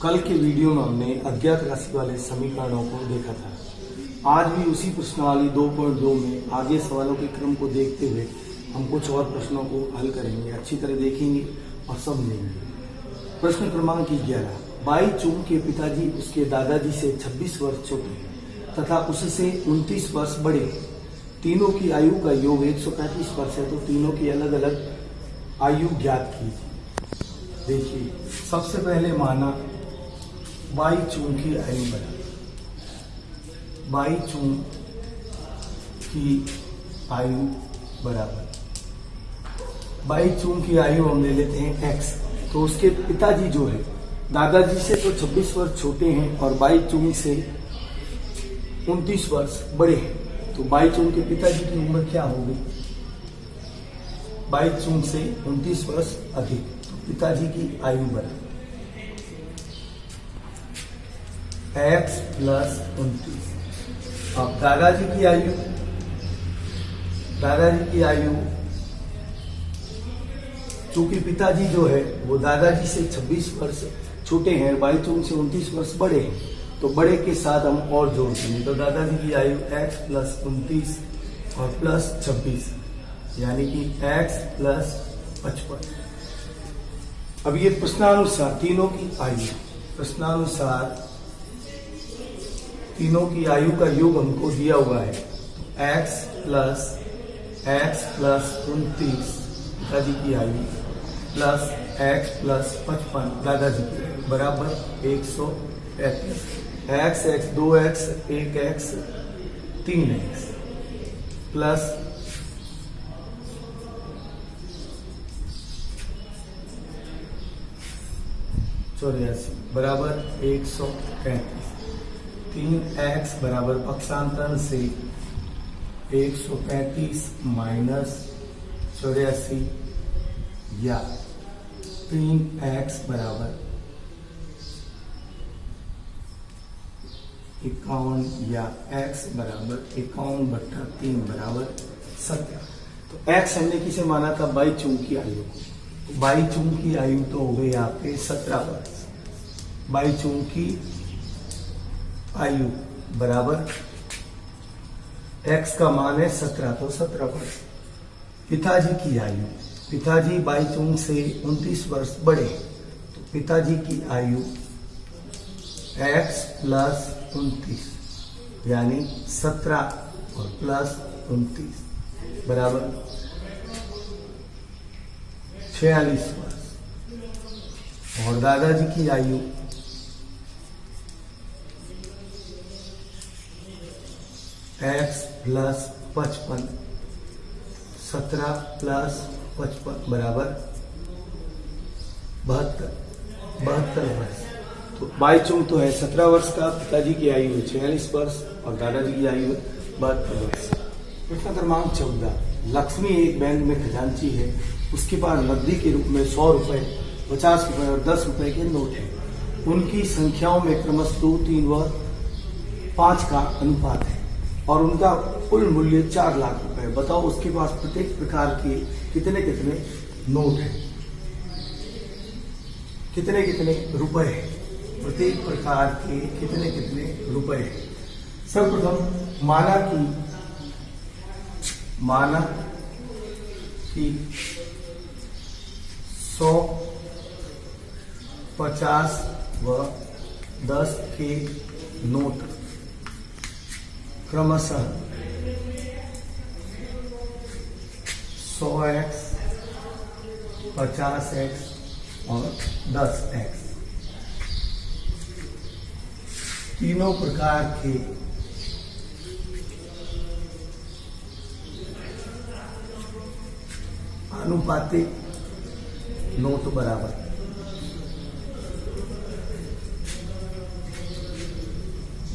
कल के वीडियो में हमने अज्ञात राशि वाले समीकरणों को देखा था। आज भी उसी प्रश्नावली 2.2 में आगे सवालों के क्रम को देखते हुए हम कुछ और प्रश्नों को हल करेंगे, अच्छी तरह देखेंगे और समझेंगे। प्रश्न क्रमांक 11। बाई चुंग के पिताजी उसके दादाजी से 26 वर्ष छोटे तथा उससे 29 वर्ष बड़े। तीनों की आयु का योग 135 वर्ष है, तो तीनों की अलग अलग आयु ज्ञात कीजिए। देखिए, सबसे पहले माना बाई चुंग की आयु बराबर बाई चुंग की आयु बराबर बाई चुंग की आयु हम ले लेते हैं x। तो उसके पिताजी जो है दादाजी से तो 26 वर्ष छोटे हैं और बाई चुंग से 29 वर्ष बड़े हैं, तो बाई चुंग के पिताजी की उम्र क्या होगी? बाई चुंग से 29 वर्ष अधिक, तो पिताजी की आयु बराबर x प्लस 29। अब दादाजी की आयु चूंकि पिताजी जो है वो दादाजी से 26 वर्ष छोटे हैं, बाई चुंग से 29 वर्ष बड़े हैं, तो बड़े के साथ हम और जोड़ देंगे, तो दादाजी की आयु x प्लस 29 और प्लस 26 यानी कि x प्लस 55। अब ये प्रश्नानुसार तीनों की आयु का योग हमको दिया हुआ है, तो x प्लस 29 पिताजी की आयु प्लस x प्लस 55 दादाजी की आयु बराबर 135। x 2x 1x 3x plus 84 बराबर 135। 3x बराबर पक्षांतर से 135 माइनस 84 या 3x बराबर 51 या x बराबर 51/3 बराबर 17। तो x हमने किसे माना था? बाई चुंग की आयु। तो बाई चुंग की आयु तो हो गई आपके 17 वर्ष। बाई चुंग की आयु बराबर x का मान है 17, तो 17 वर्ष। पिताजी की आयु, पिताजी बाई चुंग से 29 वर्ष बड़े, तो पिताजी की आयु x प्लस 29 यानी 17 और प्लस 29 बराबर 46 वर्ष। और दादाजी की आयु x प्लस 55 17 प्लस 55 बराबर 72 वर्ष। तो बाई चुंग तो है 17 वर्ष का, पिताजी की आयु है 46 वर्ष और दादाजी की आयु है 72 वर्ष। प्रश्न क्रमांक 14। लक्ष्मी एक बैंक में खजांची है, उसके पास नकदी के रूप में 100 रुपए, 50 रुपए और 10 रुपए के नोट है। उनकी संख्याओं में क्रमशः 2, 3 व 5 का अनुपात है और उनका कुल मूल्य 4 लाख रुपए। बताओ उसके पास प्रत्येक प्रकार के कितने नोट हैं, कितने रुपए हैं, प्रत्येक प्रकार के कितने रुपए हैं। सर्वप्रथम माना कि 100, 50 व 10 के नोट क्रमशः 100x, 50x और 10x तीनों प्रकार के अनुपातिक नोट बराबर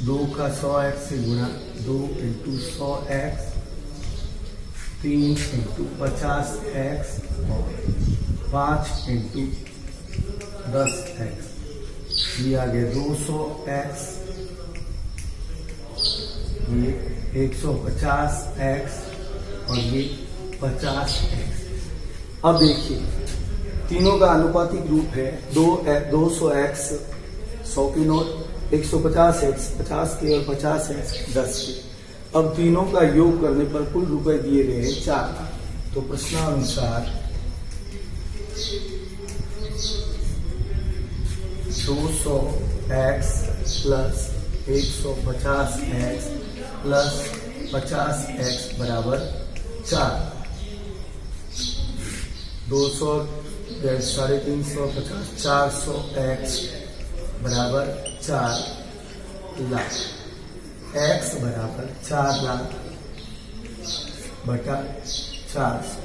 2 का 100x से गुणा 2 × 100x, 3 × 50x और 5 × 10x। ये आ गया 200x, ये 150x और ये 50x। अब देखिए तीनों का अनुपातिक रूप है 200x 100 के नोट, 150 एक्स 50 के और 50 एक्स 10 के। अब तीनों का योग करने पर कुल रुपए दिए गए हैं 4। तो प्रश्नानुसार 200 x plus 150 x plus 50 x बराबर 4। 200 350 400 एक्स बराबर 4 लाख। एक्स बराबर 4 लाख बटा 400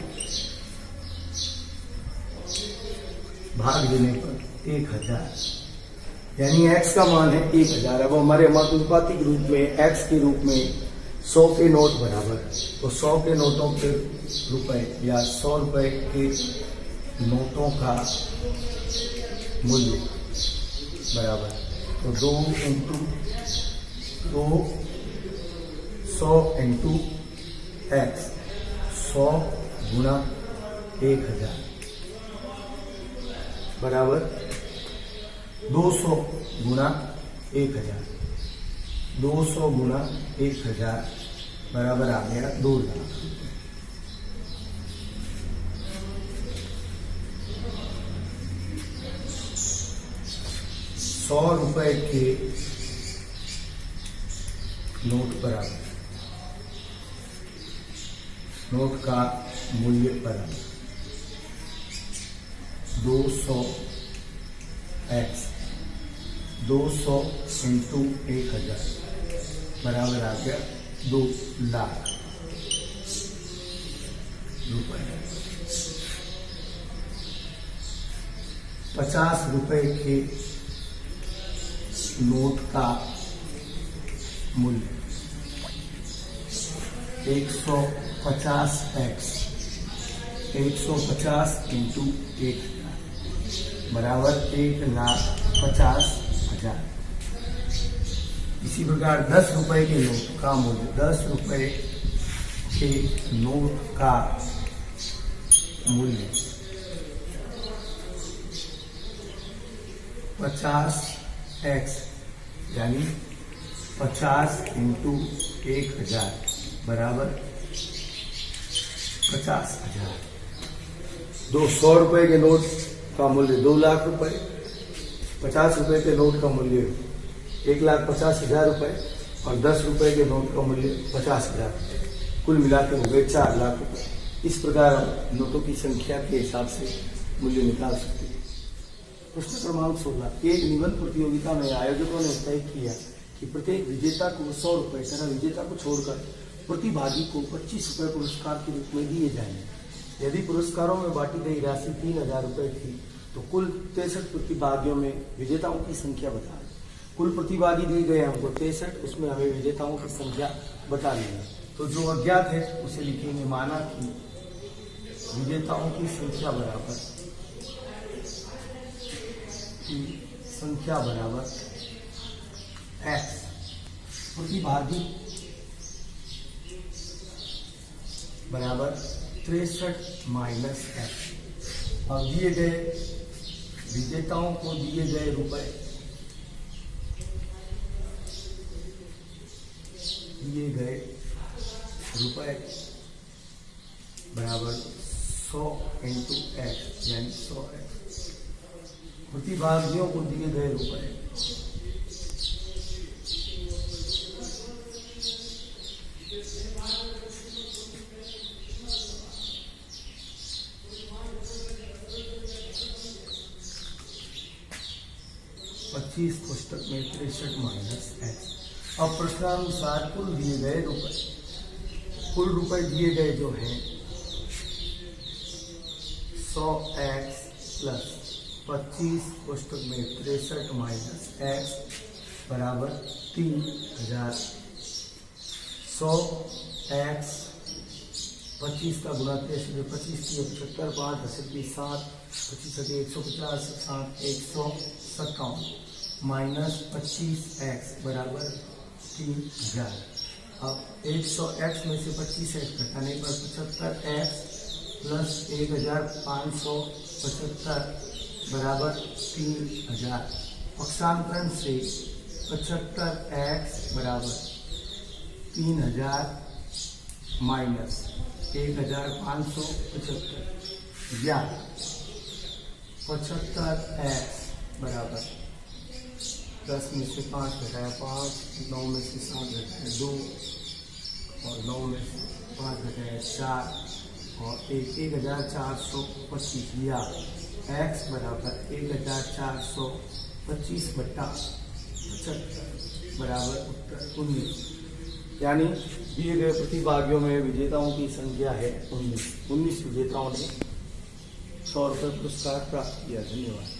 भाग देने पर 1000, यानी एक्स का मान है 1000। अब हमारे समानुपातिक रूप में एक्स के रूप में 100 के नोट बराबर, तो 100 के नोटों के रुपए या 100 रुपए के नोटों का मूल्य बराबर, तो 2 100 इंटू एक्स, 100 गुना 1000 बराबर 200 गुना 1000। 200 गुना 1000 बराबर आ गया 2 लाख। ₹100 के नोट बराबर, नोट का मूल्य बराबर 200 एक्स, 200 इंटू 1000 बराबर आ गया 2 लाख रुपए। 50 रुपए के नोट का मूल्य 150 एक्स, 150 इंटू 1000 बराबर 1,50,000। इसी प्रकार 10 रुपए के नोट का मूल्य, 10 रुपए के नोट का मूल्य 50 एक्स, यानी 50 इंटू 1000 बराबर 50,000। 200 रुपए के नोट का मूल्य 2 लाख रुपए, 50 रुपए के नोट का मूल्य 1,50,000 रुपए और 10 रुपए के नोट का मूल्य 50,000 रुपए, कुल मिलाकर हो गए 4 लाख रुपए। इस प्रकार हम नोटों की संख्या के हिसाब से मूल्य निकाल सकते हैं। प्रश्न क्रमांक 16, एक निबंध प्रतियोगिता में आयोजकों ने तय किया कि प्रत्येक विजेता को 100 रुपए तथा विजेता को छोड़कर प्रतिभागी को 25 रुपए पुरस्कार के रूप में दिए जाएंगे। यदि पुरस्कारों में बांटी गई राशि 3,000 रुपए थी तो कुल 63 प्रतिभागियों में विजेताओं की संख्या बता दें। कुल प्रतिभागी दिए गए हमको 63, उसमें हमें विजेताओं की संख्या बता दी है। तो जो अज्ञात है उसे लिखेंगे। माना कि विजेताओं की संख्या बराबर x, प्रतिभागी बराबर 63 माइनस x। अब दिए गए विजेताओं को दिए गए रुपए, बराबर 100 इंटू एक्स, यानी 100x। प्रतिभागियों को दिए गए रुपए पुस्तक में 63 माइनस एक्स। अब प्रश्नानुसार कुल दिए गए रुपए, कुल रुपए दिए गए जो हैं 100x प्लस 25 पुस्तक में 63 माइनस एक्स बराबर 3,000। 100x 25 का गुणा 63, 25 75, 5 10 7, 25 150, 7 157 माइनस 25x बराबर 3,000। अब 100x में से 25x घटाने पर 75x प्लस 1,575 बराबर 3,000। पक्षांतरण से 75x बराबर 3000 माइनस 1575 या 75x बराबर 10 में से 5 घटाया 5, 9 में से 7 घटाया 2 और 9 में से 5 घटाया 4 और 1425 या x बराबर 1425 बट्टा 75 बराबर उत्तर 19। यानी दिए गए प्रतिभागियों में विजेताओं की संख्या है 19 विजेताओं ने 100 रुपये पुरस्कार प्राप्त किया। धन्यवाद।